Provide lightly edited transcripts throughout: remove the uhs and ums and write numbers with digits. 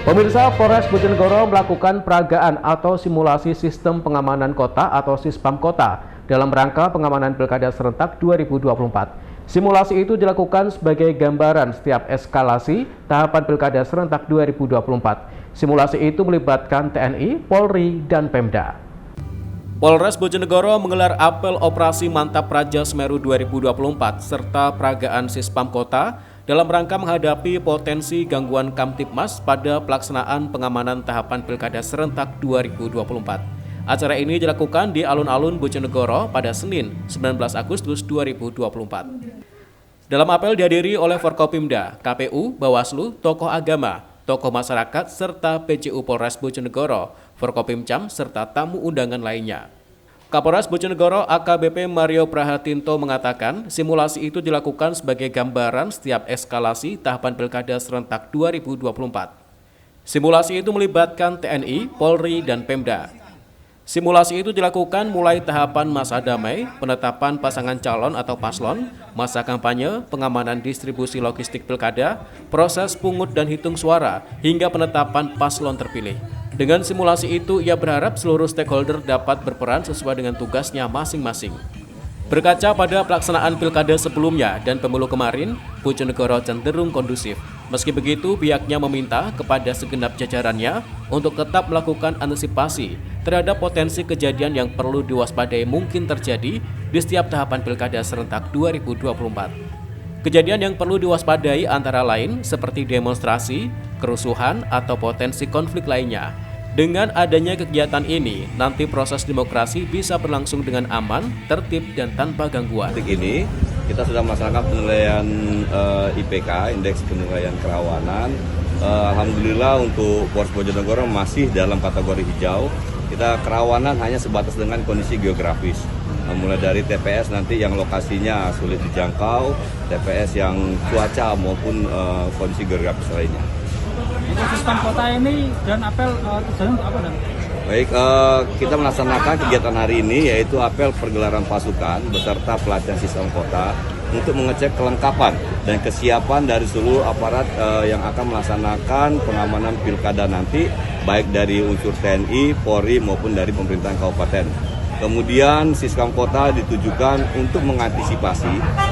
Pemirsa, Polres Bojonegoro melakukan peragaan atau simulasi sistem pengamanan kota atau Sispam Kota dalam rangka pengamanan Pilkada serentak 2024. Simulasi itu dilakukan sebagai gambaran setiap eskalasi tahapan Pilkada serentak 2024. Simulasi itu melibatkan TNI, Polri, dan Pemda. Polres Bojonegoro menggelar apel operasi Mantap Raja Semeru 2024 serta peragaan Sispam Kota dalam rangka menghadapi potensi gangguan Kamtibmas pada pelaksanaan pengamanan tahapan Pilkada serentak 2024. Acara ini dilakukan di alun-alun Bojonegoro pada Senin 19 Agustus 2024. Dalam apel dihadiri oleh Forkopimda, KPU, Bawaslu, tokoh agama, tokoh masyarakat, serta PJU Polres Bojonegoro, Forkopimcam, serta tamu undangan lainnya. Kapolres Bojonegoro AKBP Mario Prahatinto mengatakan simulasi itu dilakukan sebagai gambaran setiap eskalasi tahapan Pilkada serentak 2024. Simulasi itu melibatkan TNI, Polri, dan Pemda. Simulasi itu dilakukan mulai tahapan masa damai, penetapan pasangan calon atau paslon, masa kampanye, pengamanan distribusi logistik Pilkada, proses pungut dan hitung suara, hingga penetapan paslon terpilih. Dengan simulasi itu, ia berharap seluruh stakeholder dapat berperan sesuai dengan tugasnya masing-masing. Berkaca pada pelaksanaan Pilkada sebelumnya dan pemilu kemarin, Bojonegoro cenderung kondusif. Meski begitu, pihaknya meminta kepada segenap jajarannya untuk tetap melakukan antisipasi terhadap potensi kejadian yang perlu diwaspadai mungkin terjadi di setiap tahapan Pilkada serentak 2024. Kejadian yang perlu diwaspadai antara lain seperti demonstrasi, kerusuhan, atau potensi konflik lainnya. Dengan adanya kegiatan ini, nanti proses demokrasi bisa berlangsung dengan aman, tertib, dan tanpa gangguan. Detik ini, kita sudah melaksanakan penilaian IPK, Indeks Penilaian Kerawanan. Alhamdulillah untuk Polres Bojonegoro masih dalam kategori hijau. Kita kerawanan hanya sebatas dengan kondisi geografis. Mulai dari TPS nanti yang lokasinya sulit dijangkau, TPS yang cuaca maupun kondisi geografis lainnya. Untuk Sispam Kota ini dan apel tujuannya untuk apa dan? Baik, kita melaksanakan kegiatan hari ini yaitu apel pergelaran pasukan beserta pelatihan Sispam Kota untuk mengecek kelengkapan dan kesiapan dari seluruh aparat yang akan melaksanakan pengamanan pilkada nanti, baik dari unsur TNI, Polri maupun dari pemerintahan kabupaten. Kemudian Sispam Kota ditujukan untuk mengantisipasi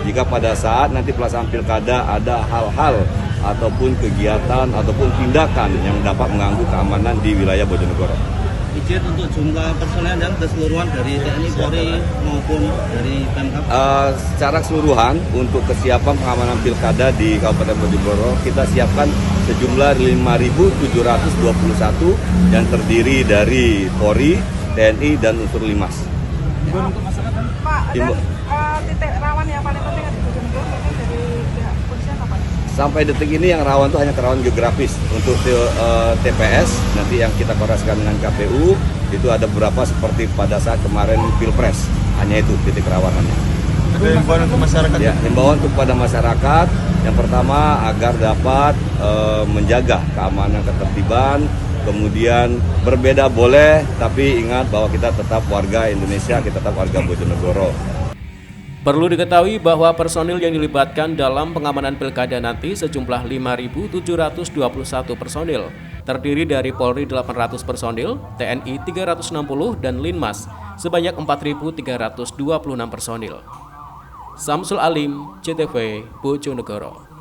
jika pada saat nanti pelaksanaan pilkada ada hal-hal ataupun kegiatan ataupun tindakan yang dapat mengganggu keamanan di wilayah Bojonegoro. Izin untuk jumlah personel dan keseluruhan dari TNI, Polri maupun dari Pemkab? Secara keseluruhan untuk kesiapan pengamanan pilkada di Kabupaten Bojonegoro kita siapkan sejumlah 5.721 yang terdiri dari Polri, TNI, dan unsur Limas. Untuk masyarakat Pak, ada titik rawan yang paling penting di Bojonegoro mungkin dari pihak kepolisian apa? Sampai detik ini yang rawan itu hanya kerawan geografis. Untuk TPS nanti yang kita koreksikan dengan KPU itu ada beberapa seperti pada saat kemarin Pilpres, hanya itu titik kerawanannya. Ada himbauan untuk masyarakat? Ya, himbauan untuk pada masyarakat yang pertama agar dapat menjaga keamanan ketertiban. Kemudian berbeda boleh, tapi ingat bahwa kita tetap warga Indonesia, kita tetap warga Bojonegoro. Perlu diketahui bahwa personil yang dilibatkan dalam pengamanan pilkada nanti sejumlah 5.721 personil, terdiri dari Polri 800 personil, TNI 360, dan Linmas sebanyak 4.326 personil. Samsul Alim, CTV, Bojonegoro.